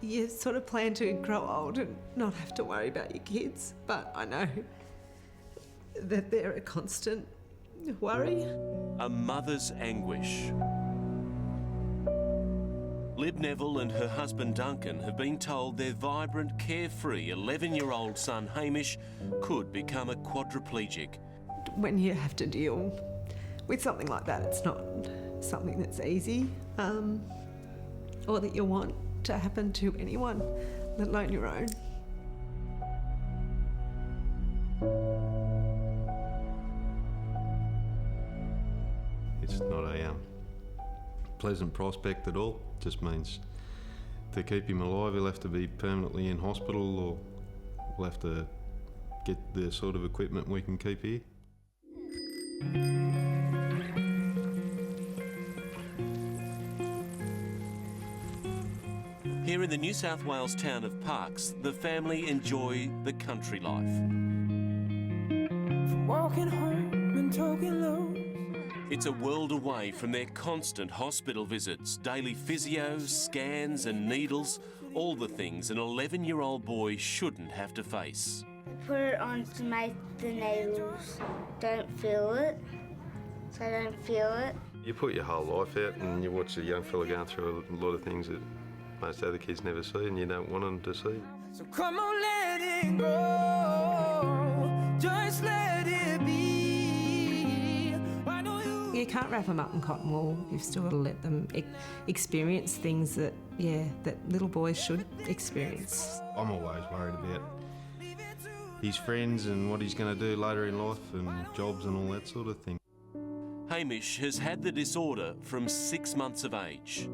You sort of plan to grow old and not have to worry about your kids, but I know that they're a constant worry. A mother's anguish. Lib Neville and her husband Duncan have been told their vibrant, carefree 11-year-old son Hamish could become a quadriplegic. When you have to deal with something like that, it's not something that's easy, or that you want to happen to anyone, let alone your own. It's not a pleasant prospect at all. It just means to keep him alive he'll have to be permanently in hospital, or we'll have to get the sort of equipment we can keep here. Here in the New South Wales town of Parkes, the family enjoy the country life. From walking home and talking low. It's a world away from their constant hospital visits, daily physio, scans and needles, all the things an 11-year-old boy shouldn't have to face. Put it on to make the needles don't feel it, so I don't feel it. You put your whole life out and you watch a young fella going through a lot of things that most other kids never see and you don't want them to see. So come on, let it go, just let it be. Why don't you? You can't wrap them up in cotton wool. You've still got to let them experience things that, that little boys should experience. I'm always worried about his friends and what he's going to do later in life and jobs and all that sort of thing. Hamish has had the disorder from 6 months of age.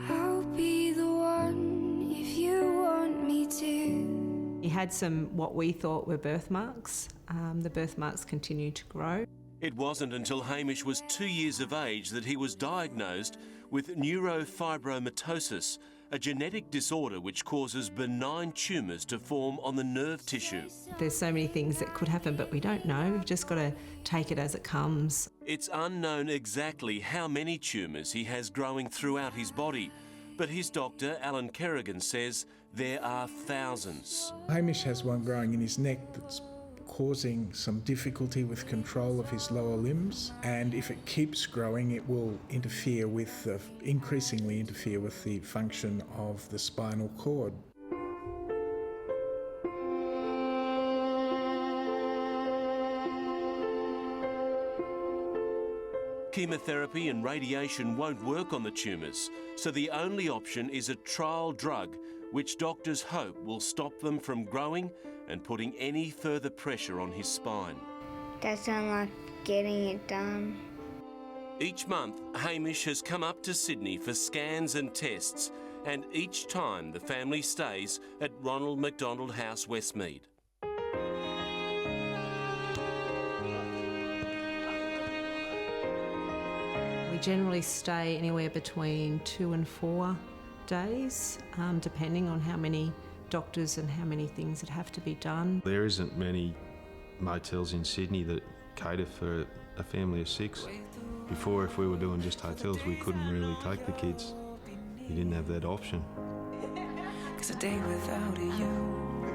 I'll be the one if you want me to. He had some what we thought were birthmarks. The birthmarks continued to grow. It wasn't until Hamish was 2 years of age that he was diagnosed with neurofibromatosis, a genetic disorder which causes benign tumours to form on the nerve tissue. There's so many things that could happen, but we don't know. We've just got to take it as it comes. It's unknown exactly how many tumours he has growing throughout his body, but his doctor, Alan Kerrigan, says there are thousands. Hamish has one growing in his neck that's causing some difficulty with control of his lower limbs, and if it keeps growing it will increasingly interfere with the function of the spinal cord. Chemotherapy and radiation won't work on the tumours, so the only option is a trial drug which doctors hope will stop them from growing and putting any further pressure on his spine. Doesn't like getting it done. Each month, Hamish has come up to Sydney for scans and tests, and each time the family stays at Ronald McDonald House Westmead. We generally stay anywhere between 2 and 4 days, depending on how many doctors and how many things that have to be done. There isn't many motels in Sydney that cater for a family of 6. Before, if we were doing just hotels, we couldn't really take the kids. You didn't have that option. 'Cause a day without you,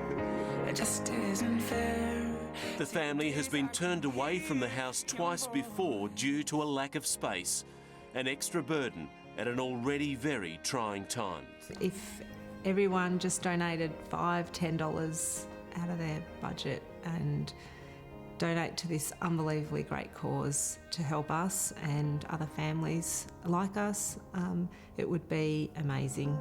it just isn't fair. The family has been turned away from the house twice before due to a lack of space, an extra burden at an already very trying time. If everyone just donated $5, $10 out of their budget and donate to this unbelievably great cause to help us and other families like us, it would be amazing.